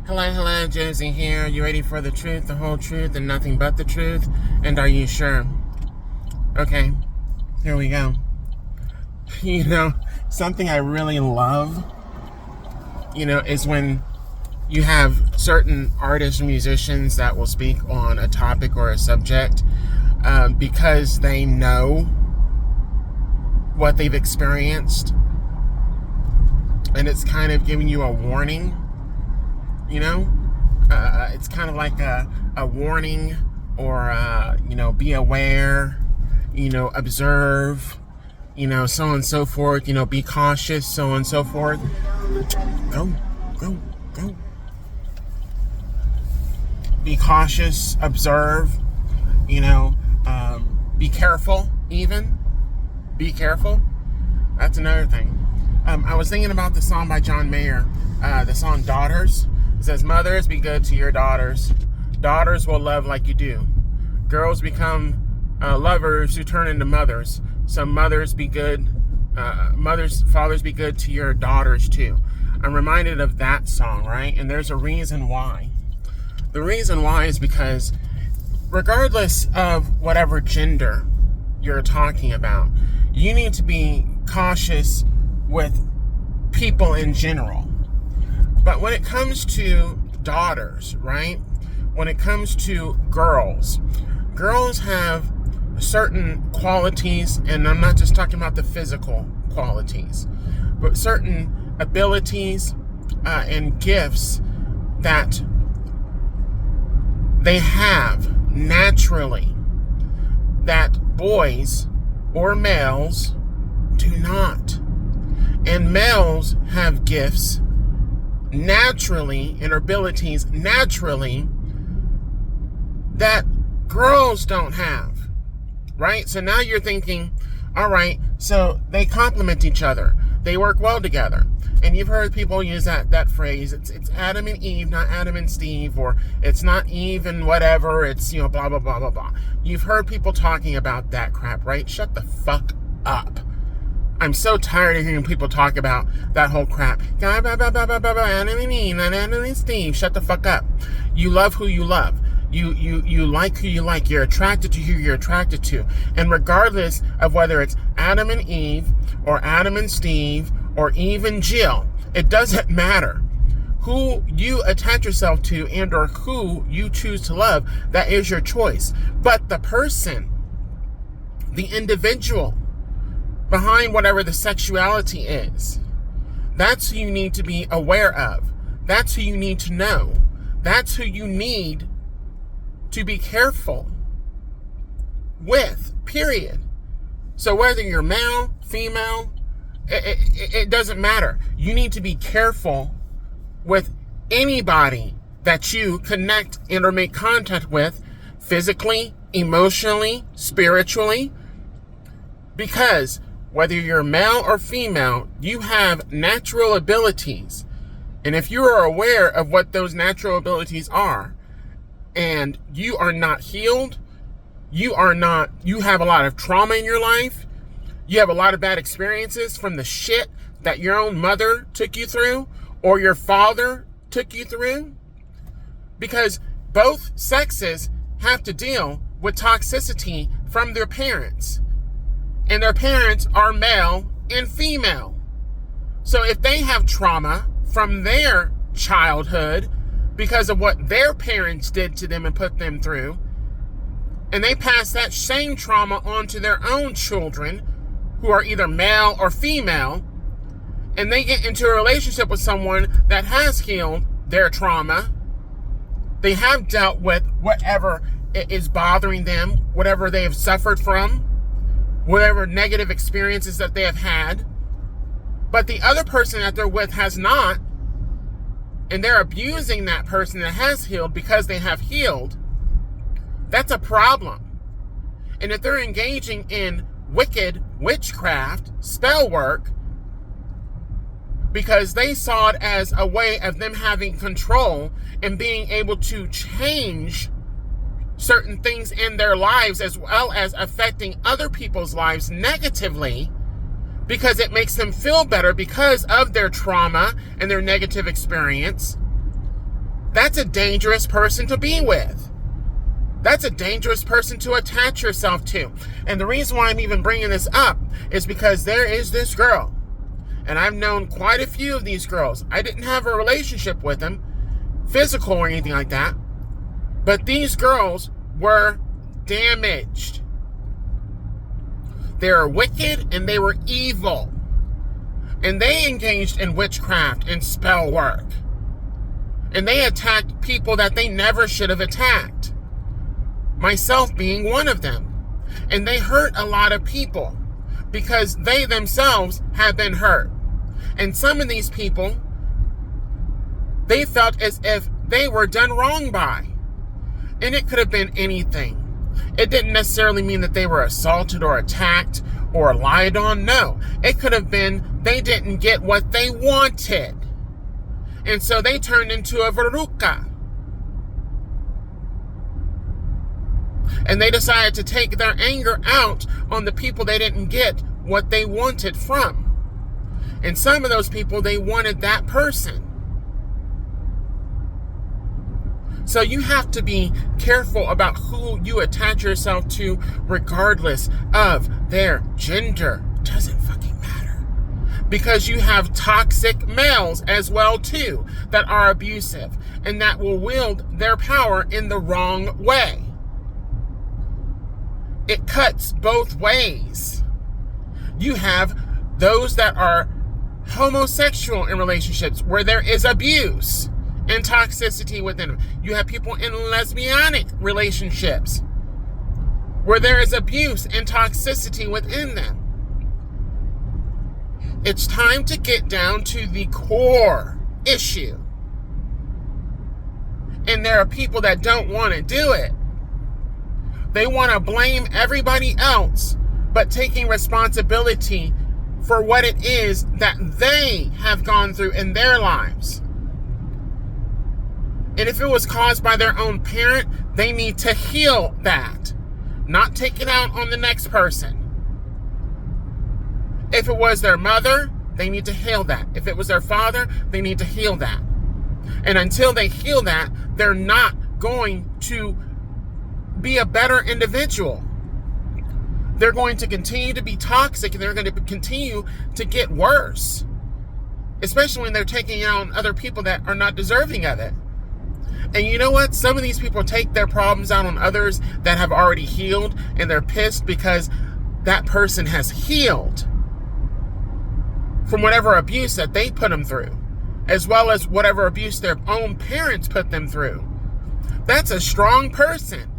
Hello, hello, Josie here. Are you ready for the truth, the whole truth, and nothing but the truth? And are you sure? Okay, here we go. Something I really love, is when you have certain artists and musicians that will speak on a topic or a subject because they know what they've experienced. And it's kind of giving you a warning. It's kind of like a warning or, be aware, observe, so on and so forth, be cautious, so on and so forth. Go. Be cautious, observe, be careful, even. Be careful. That's another thing. I was thinking about the song by John Mayer, the song Daughters. It says, mothers, be good to your daughters. Daughters will love like you do. Girls become lovers who turn into mothers. So mothers, be good. Fathers, be good to your daughters too. I'm reminded of that song, right? And there's a reason why. The reason why is because regardless of whatever gender you're talking about, you need to be cautious with people in general. But when it comes to daughters, right? When it comes to girls have certain qualities, and I'm not just talking about the physical qualities, but certain abilities and gifts that they have naturally that boys or males do not. And males have gifts naturally and abilities naturally that girls don't have, right? So now you're thinking, all right, so they complement each other. They work well together. And you've heard people use that phrase. It's Adam and Eve, not Adam and Steve, or it's not Eve and whatever. It's, blah, blah, blah, blah, blah. You've heard people talking about that crap, right? Shut the fuck up. I'm so tired of hearing people talk about that whole crap. Adam and Eve, not Adam and Steve. Shut the fuck up. You love who you love. You like who you like. You're attracted to who you're attracted to. And regardless of whether it's Adam and Eve or Adam and Steve or Eve and Jill, it doesn't matter. Who you attach yourself to and or who you choose to love, that is your choice. But the person, the individual behind whatever the sexuality is, that's who you need to be aware of. That's who you need to know. That's who you need to be careful with, period. So whether you're male, female, it doesn't matter. You need to be careful with anybody that you connect and or make contact with physically, emotionally, spiritually, because whether you're male or female, you have natural abilities. And if you are aware of what those natural abilities are, and you are not healed, you have a lot of trauma in your life, you have a lot of bad experiences from the shit that your own mother took you through, or your father took you through, because both sexes have to deal with toxicity from their parents. And their parents are male and female. So if they have trauma from their childhood because of what their parents did to them and put them through, and they pass that same trauma on to their own children who are either male or female, and they get into a relationship with someone that has healed their trauma, they have dealt with whatever is bothering them, whatever they have suffered from, whatever negative experiences that they have had, but the other person that they're with has not, and they're abusing that person that has healed because they have healed, that's a problem. And if they're engaging in wicked witchcraft, spell work, because they saw it as a way of them having control and being able to change certain things in their lives, as well as affecting other people's lives negatively, because it makes them feel better because of their trauma and their negative experience, That's a dangerous person to be with. That's a dangerous person to attach yourself to. And the reason why I'm even bringing this up is because there is this girl. And I've known quite a few of these girls. I didn't have a relationship with them, physical or anything like that. But these girls were damaged. They were wicked and they were evil. And they engaged in witchcraft and spell work. And they attacked people that they never should have attacked. Myself being one of them. And they hurt a lot of people because they themselves have been hurt. And some of these people, they felt as if they were done wrong by. And it could have been anything. It didn't necessarily mean that they were assaulted or attacked or lied on. No, it could have been they didn't get what they wanted. And so they turned into a veruca. And they decided to take their anger out on the people they didn't get what they wanted from. And some of those people, they wanted that person. So you have to be careful about who you attach yourself to, regardless of their gender. Doesn't fucking matter. Because you have toxic males as well too that are abusive and that will wield their power in the wrong way. It cuts both ways. You have those that are homosexual in relationships where there is abuse and toxicity within them. You have people in lesbianic relationships where there is abuse and toxicity within them. It's time to get down to the core issue. And there are people that don't want to do it. They want to blame everybody else, but taking responsibility for what it is that they have gone through in their lives. And if it was caused by their own parent, they need to heal that, not take it out on the next person. If it was their mother, they need to heal that. If it was their father, they need to heal that. And until they heal that, they're not going to be a better individual. They're going to continue to be toxic and they're going to continue to get worse. Especially when they're taking it on other people that are not deserving of it. And you know what? Some of these people take their problems out on others that have already healed, and they're pissed because that person has healed from whatever abuse that they put them through, as well as whatever abuse their own parents put them through. That's a strong person.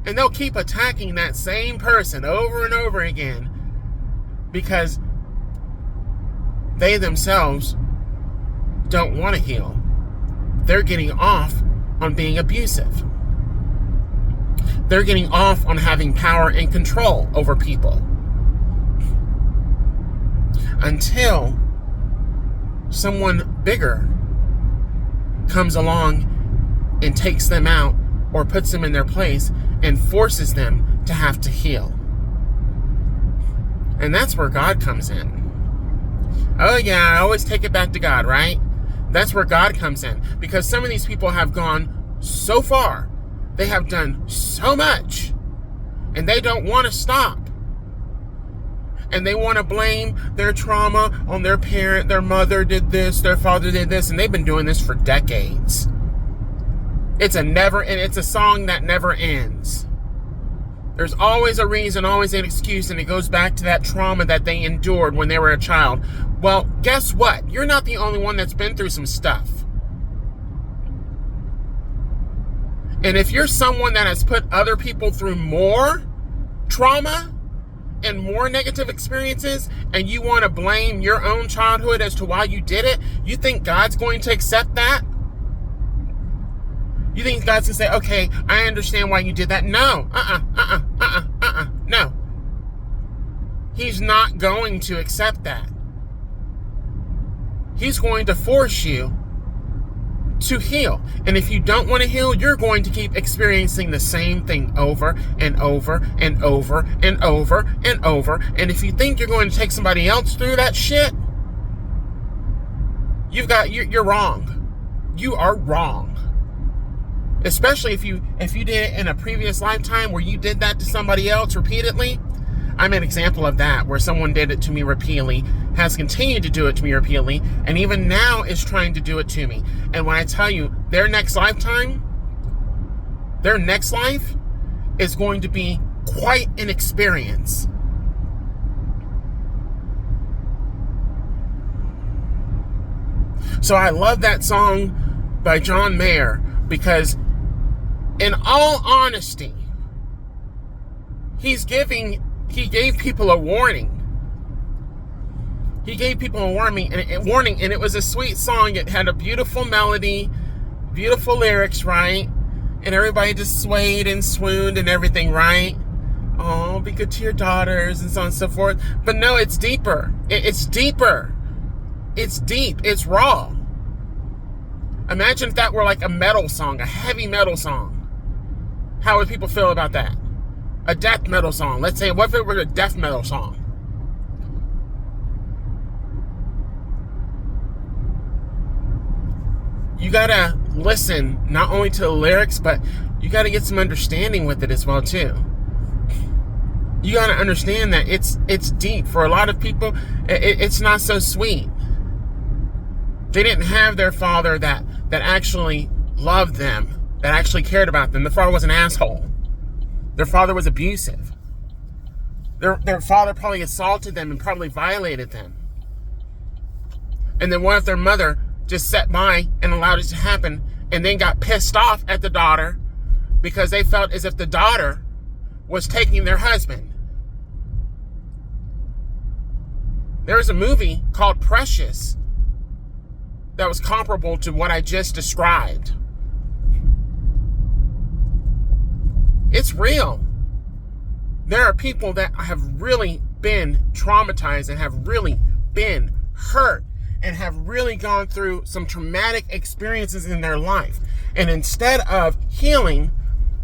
And they'll keep attacking that same person over and over again because they themselves don't want to heal. They're getting off on being abusive. They're getting off on having power and control over people. Until someone bigger comes along and takes them out or puts them in their place and forces them to have to heal. And that's where God comes in. Oh yeah, I always take it back to God, right? That's where God comes in. Because some of these people have gone so far. They have done so much. And they don't want to stop. And they want to blame their trauma on their parent. Their mother did this, their father did this. And they've been doing this for decades. It's a song that never ends. There's always a reason, always an excuse, and it goes back to that trauma that they endured when they were a child. Well, guess what? You're not the only one that's been through some stuff. And if you're someone that has put other people through more trauma and more negative experiences, and you want to blame your own childhood as to why you did it, you think God's going to accept that? You think God's going to say, okay, I understand why you did that? No. No. He's not going to accept that. He's going to force you to heal. And if you don't want to heal, you're going to keep experiencing the same thing over and over and over and over and over. And if you think you're going to take somebody else through that shit, you're wrong. you are wrong. Especially if you did it in a previous lifetime where you did that to somebody else repeatedly. I'm an example of that, where someone did it to me repeatedly, has continued to do it to me repeatedly, and even now is trying to do it to me. And when I tell you, their next life is going to be quite an experience. So I love that song by John Mayer, because in all honesty, he gave people a warning. He gave people a warning, and it was a sweet song. It had a beautiful melody, beautiful lyrics, right? And everybody just swayed and swooned and everything, right? Oh, be good to your daughters and so on and so forth. But no, it's deeper. It's deeper. It's deep. It's raw. Imagine if that were like a metal song, a heavy metal song. How would people feel about that? A death metal song. Let's say, what if it were a death metal song? You gotta listen not only to the lyrics, but you gotta get some understanding with it as well too. You gotta understand that it's deep. For a lot of people, it's not so sweet. They didn't have their father that actually loved them, that actually cared about them. The father was an asshole. Their father was abusive. Their father probably assaulted them and probably violated them. And then what if their mother just sat by and allowed it to happen, and then got pissed off at the daughter because they felt as if the daughter was taking their husband? There was a movie called Precious that was comparable to what I just described. It's real. There are people that have really been traumatized and have really been hurt and have really gone through some traumatic experiences in their life. And instead of healing,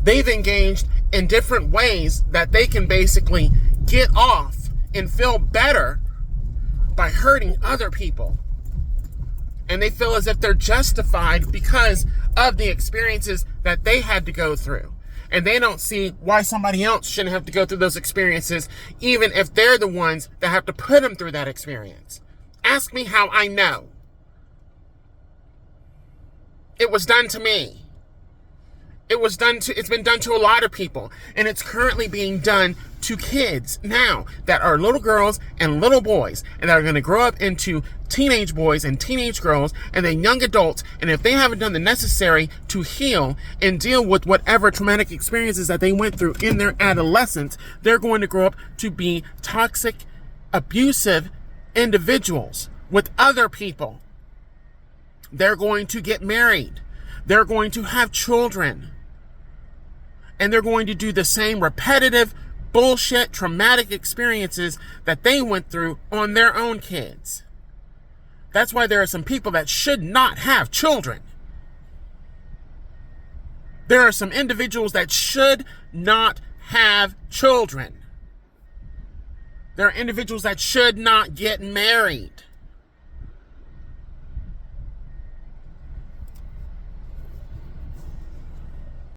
they've engaged in different ways that they can basically get off and feel better by hurting other people. And they feel as if they're justified because of the experiences that they had to go through. And they don't see why somebody else shouldn't have to go through those experiences, even if they're the ones that have to put them through that experience. Ask me how I know. It was done to me. It's been done to a lot of people. And it's currently being done to kids now that are little girls and little boys, and that are going to grow up into teenage boys and teenage girls and then young adults. And if they haven't done the necessary to heal and deal with whatever traumatic experiences that they went through in their adolescence, they're going to grow up to be toxic, abusive individuals with other people. They're going to get married. They're going to have children. And they're going to do the same repetitive, bullshit, traumatic experiences that they went through on their own kids. That's why there are some people that should not have children. There are some individuals that should not have children. There are individuals that should not get married.